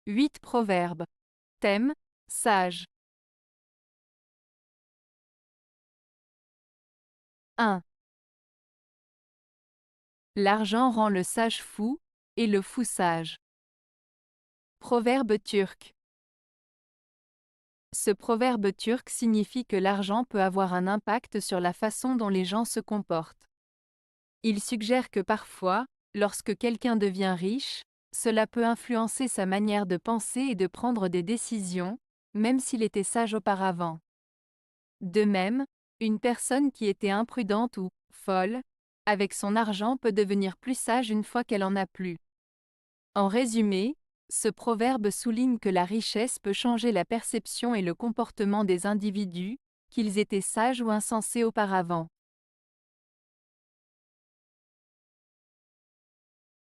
8 proverbes. Thème, sage. 1. L'argent rend le sage fou, et le fou sage. Proverbe turc. Ce proverbe turc signifie que l'argent peut avoir un impact sur la façon dont les gens se comportent. Il suggère que parfois, lorsque quelqu'un devient riche, cela peut influencer sa manière de penser et de prendre des décisions, même s'il était sage auparavant. De même, une personne qui était imprudente ou folle, avec son argent peut devenir plus sage une fois qu'elle en a plus. En résumé, ce proverbe souligne que la richesse peut changer la perception et le comportement des individus, qu'ils étaient sages ou insensés auparavant.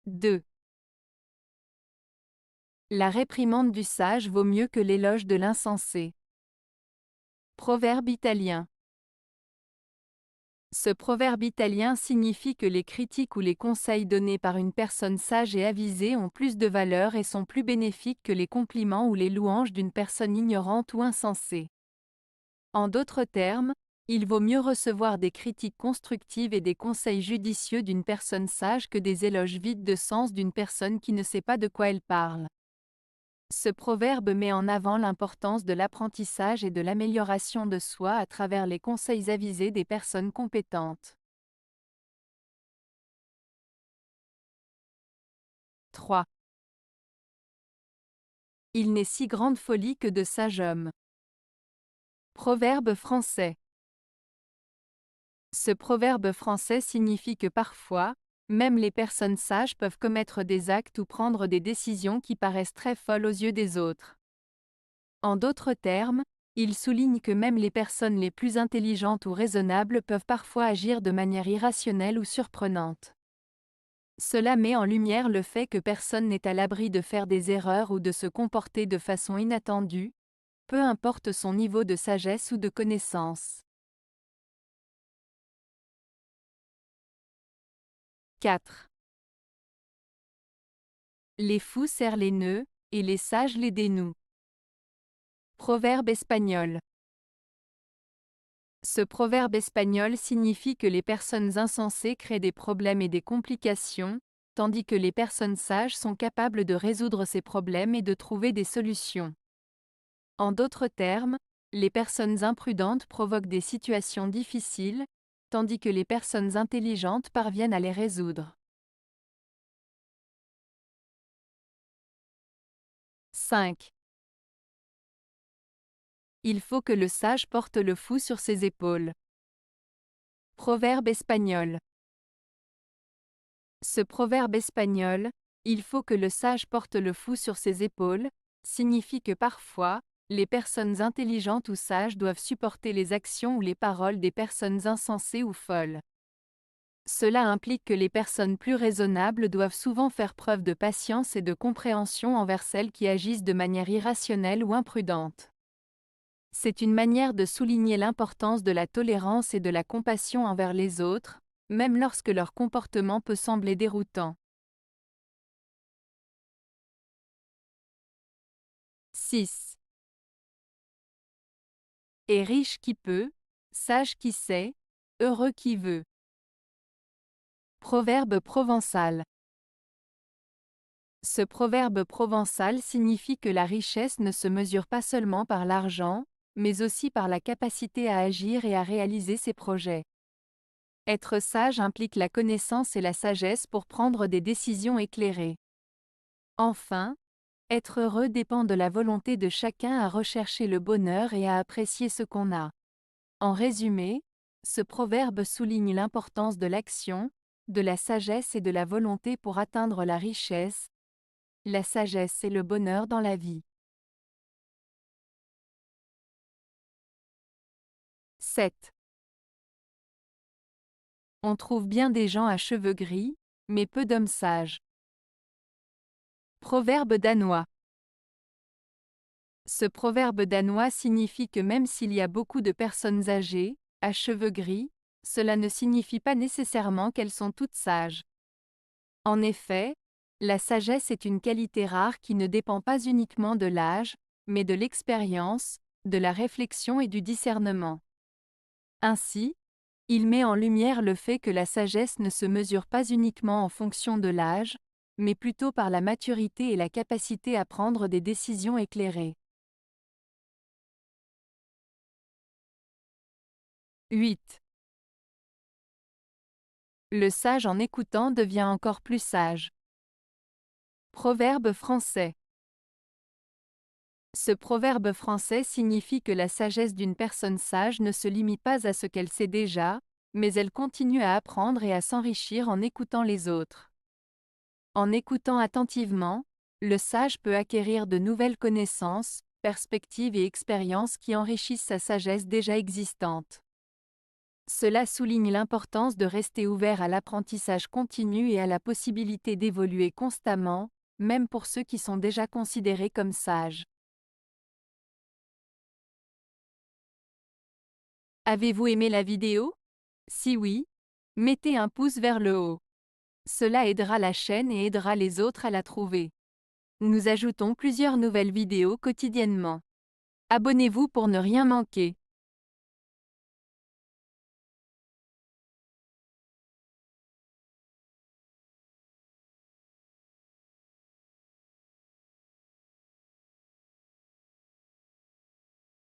2. La réprimande du sage vaut mieux que l'éloge de l'insensé. Proverbe italien. Ce proverbe italien signifie que les critiques ou les conseils donnés par une personne sage et avisée ont plus de valeur et sont plus bénéfiques que les compliments ou les louanges d'une personne ignorante ou insensée. En d'autres termes, il vaut mieux recevoir des critiques constructives et des conseils judicieux d'une personne sage que des éloges vides de sens d'une personne qui ne sait pas de quoi elle parle. Ce proverbe met en avant l'importance de l'apprentissage et de l'amélioration de soi à travers les conseils avisés des personnes compétentes. 3. Il n'est si grande folie que de sage homme. Proverbe français. Ce proverbe français signifie que parfois, même les personnes sages peuvent commettre des actes ou prendre des décisions qui paraissent très folles aux yeux des autres. En d'autres termes, il souligne que même les personnes les plus intelligentes ou raisonnables peuvent parfois agir de manière irrationnelle ou surprenante. Cela met en lumière le fait que personne n'est à l'abri de faire des erreurs ou de se comporter de façon inattendue, peu importe son niveau de sagesse ou de connaissance. 4. Les fous serrent les nœuds, et les sages les dénouent. Proverbe espagnol. Ce proverbe espagnol signifie que les personnes insensées créent des problèmes et des complications, tandis que les personnes sages sont capables de résoudre ces problèmes et de trouver des solutions. En d'autres termes, les personnes imprudentes provoquent des situations difficiles, tandis que les personnes intelligentes parviennent à les résoudre. 5. Il faut que le sage porte le fou sur ses épaules. Proverbe espagnol. Ce proverbe espagnol, il faut que le sage porte le fou sur ses épaules, signifie que parfois, les personnes intelligentes ou sages doivent supporter les actions ou les paroles des personnes insensées ou folles. Cela implique que les personnes plus raisonnables doivent souvent faire preuve de patience et de compréhension envers celles qui agissent de manière irrationnelle ou imprudente. C'est une manière de souligner l'importance de la tolérance et de la compassion envers les autres, même lorsque leur comportement peut sembler déroutant. 6. Est riche qui peut, sage qui sait, heureux qui veut. Proverbe provençal. Ce proverbe provençal signifie que la richesse ne se mesure pas seulement par l'argent, mais aussi par la capacité à agir et à réaliser ses projets. Être sage implique la connaissance et la sagesse pour prendre des décisions éclairées. Enfin, être heureux dépend de la volonté de chacun à rechercher le bonheur et à apprécier ce qu'on a. En résumé, ce proverbe souligne l'importance de l'action, de la sagesse et de la volonté pour atteindre la richesse, la sagesse et le bonheur dans la vie. 7. On trouve bien des gens à cheveux gris, mais peu d'hommes sages. Proverbe danois. Ce proverbe danois signifie que même s'il y a beaucoup de personnes âgées, à cheveux gris, cela ne signifie pas nécessairement qu'elles sont toutes sages. En effet, La sagesse est une qualité rare qui ne dépend pas uniquement de l'âge, mais de l'expérience, de la réflexion et du discernement. Ainsi, il met en lumière le fait que la sagesse ne se mesure pas uniquement en fonction de l'âge, mais plutôt par la maturité et la capacité à prendre des décisions éclairées. 8. Le sage en écoutant devient encore plus sage. Proverbe français. Ce proverbe français signifie que la sagesse d'une personne sage ne se limite pas à ce qu'elle sait déjà, mais elle continue à apprendre et à s'enrichir en écoutant les autres. En écoutant attentivement, le sage peut acquérir de nouvelles connaissances, perspectives et expériences qui enrichissent sa sagesse déjà existante. Cela souligne l'importance de rester ouvert à l'apprentissage continu et à la possibilité d'évoluer constamment, même pour ceux qui sont déjà considérés comme sages. Avez-vous aimé la vidéo? Si oui, mettez un pouce vers le haut. Cela aidera la chaîne et aidera les autres à la trouver. Nous ajoutons plusieurs nouvelles vidéos quotidiennement. Abonnez-vous pour ne rien manquer.